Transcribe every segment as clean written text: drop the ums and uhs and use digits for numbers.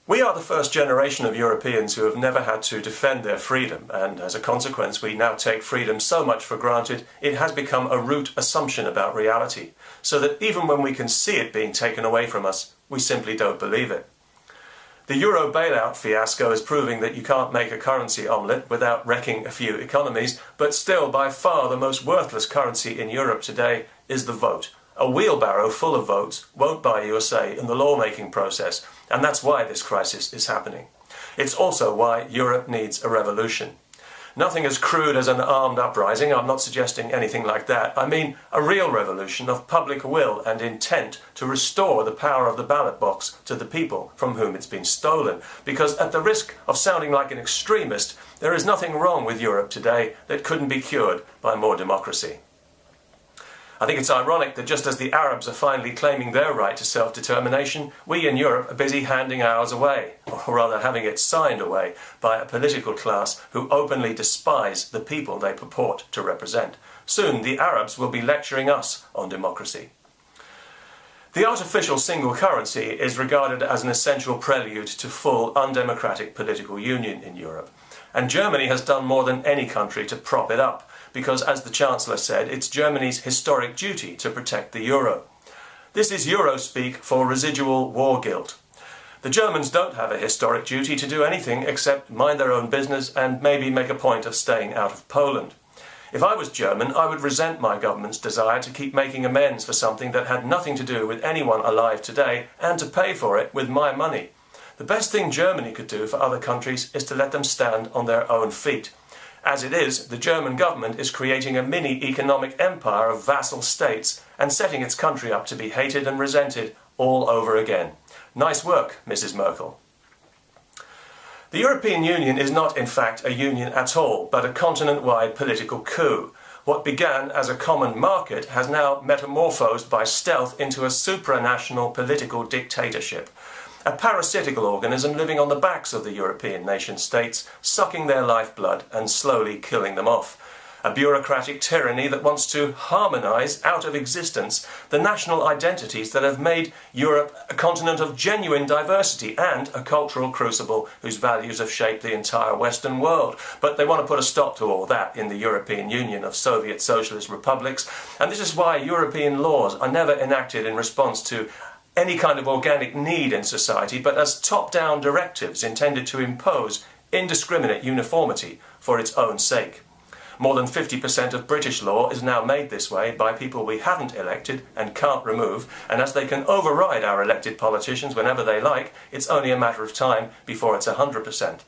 We are the first generation of Europeans who have never had to defend their freedom, and as a consequence we now take freedom so much for granted it has become a root assumption about reality, so that even when we can see it being taken away from us, we simply don't believe it. The euro bailout fiasco is proving that you can't make a currency omelette without wrecking a few economies, but still by far the most worthless currency in Europe today is the vote. A wheelbarrow full of votes won't buy you a say in the lawmaking process, and that's why this crisis is happening. It's also why Europe needs a revolution. Nothing as crude as an armed uprising. I'm not suggesting anything like that. I mean a real revolution of public will and intent to restore the power of the ballot box to the people from whom it's been stolen. Because at the risk of sounding like an extremist, there is nothing wrong with Europe today that couldn't be cured by more democracy. I think it's ironic that just as the Arabs are finally claiming their right to self-determination, we in Europe are busy handing ours away, or rather having it signed away by a political class who openly despise the people they purport to represent. Soon the Arabs will be lecturing us on democracy. The artificial single currency is regarded as an essential prelude to full undemocratic political union in Europe. And Germany has done more than any country to prop it up, because, as the Chancellor said, it's Germany's historic duty to protect the euro. This is Eurospeak for residual war guilt. The Germans don't have a historic duty to do anything except mind their own business and maybe make a point of staying out of Poland. If I was German, I would resent my government's desire to keep making amends for something that had nothing to do with anyone alive today and to pay for it with my money. The best thing Germany could do for other countries is to let them stand on their own feet. As it is, the German government is creating a mini-economic empire of vassal states and setting its country up to be hated and resented all over again. Nice work, Mrs. Merkel. The European Union is not, in fact, a union at all, but a continent-wide political coup. What began as a common market has now metamorphosed by stealth into a supranational political dictatorship. A parasitical organism living on the backs of the European nation-states, sucking their lifeblood and slowly killing them off. A bureaucratic tyranny that wants to harmonise out of existence the national identities that have made Europe a continent of genuine diversity and a cultural crucible whose values have shaped the entire Western world. But they want to put a stop to all that in the European Union of Soviet Socialist republics, and this is why European laws are never enacted in response to any kind of organic need in society, but as top-down directives intended to impose indiscriminate uniformity for its own sake. More than 50% of British law is now made this way by people we haven't elected and can't remove, and as they can override our elected politicians whenever they like, it's only a matter of time before it's 100%.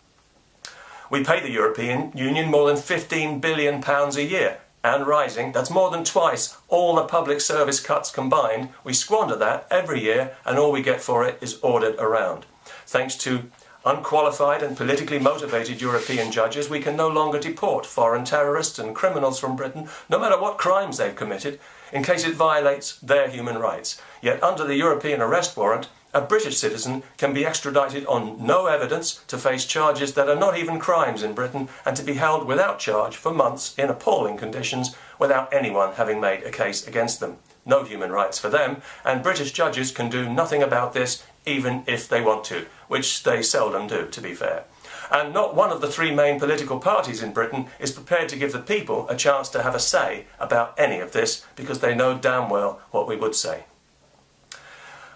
We pay the European Union more than £15 billion a year, and rising. That's more than twice all the public service cuts combined. We squander that every year, and all we get for it is ordered around. Thanks to unqualified and politically motivated European judges, we can no longer deport foreign terrorists and criminals from Britain, no matter what crimes they've committed, in case it violates their human rights. Yet under the European arrest warrant, a British citizen can be extradited on no evidence to face charges that are not even crimes in Britain and to be held without charge for months in appalling conditions without anyone having made a case against them. No human rights for them, and British judges can do nothing about this even if they want to, which they seldom do, to be fair. And not one of the three main political parties in Britain is prepared to give the people a chance to have a say about any of this, because they know damn well what we would say.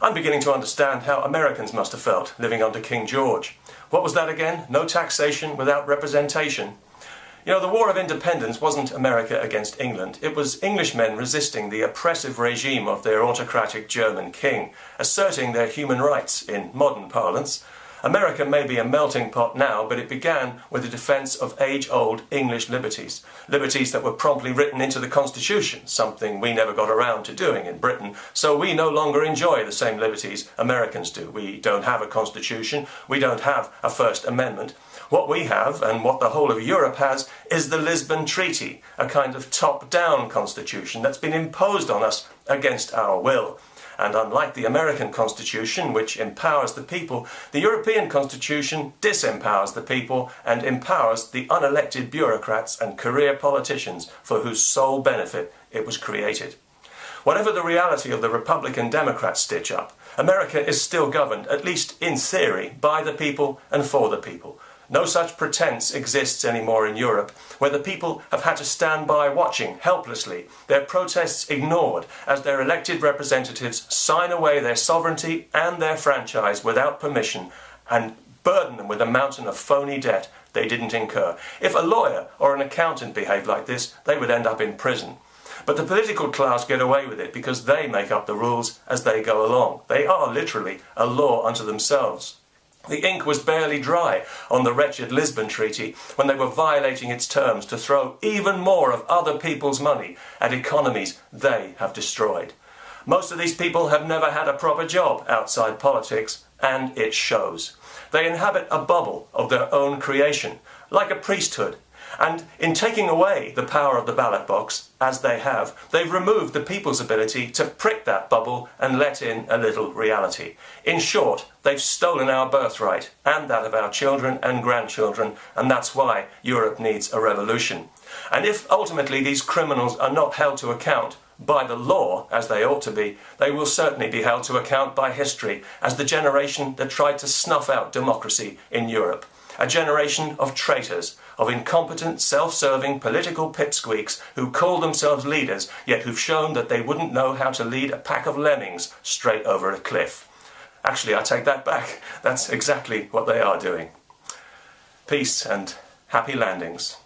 I'm beginning to understand how Americans must have felt living under King George. What was that again? No taxation without representation. You know, the War of Independence wasn't America against England. It was Englishmen resisting the oppressive regime of their autocratic German king, asserting their human rights in modern parlance. America may be a melting pot now, but it began with the defence of age-old English liberties. Liberties that were promptly written into the Constitution, something we never got around to doing in Britain. So we no longer enjoy the same liberties Americans do. We don't have a Constitution, we don't have a First Amendment. What we have, and what the whole of Europe has, is the Lisbon Treaty, a kind of top-down constitution that's been imposed on us against our will. And unlike the American Constitution, which empowers the people, the European Constitution disempowers the people and empowers the unelected bureaucrats and career politicians for whose sole benefit it was created. Whatever the reality of the Republican Democrat stitch-up, America is still governed, at least in theory, by the people and for the people. No such pretense exists anymore in Europe, where the people have had to stand by watching helplessly, their protests ignored as their elected representatives sign away their sovereignty and their franchise without permission and burden them with a mountain of phony debt they didn't incur. If a lawyer or an accountant behaved like this, they would end up in prison. But the political class get away with it because they make up the rules as they go along. They are literally a law unto themselves. The ink was barely dry on the wretched Lisbon Treaty when they were violating its terms to throw even more of other people's money at economies they have destroyed. Most of these people have never had a proper job outside politics, and it shows. They inhabit a bubble of their own creation, like a priesthood. And in taking away the power of the ballot box, as they have, they've removed the people's ability to prick that bubble and let in a little reality. In short, they've stolen our birthright, and that of our children and grandchildren, and that's why Europe needs a revolution. And if ultimately these criminals are not held to account by the law, as they ought to be, they will certainly be held to account by history as the generation that tried to snuff out democracy in Europe. A generation of traitors, of incompetent, self-serving political pipsqueaks who call themselves leaders, yet who've shown that they wouldn't know how to lead a pack of lemmings straight over a cliff. Actually, I take that back. That's exactly what they are doing. Peace and happy landings.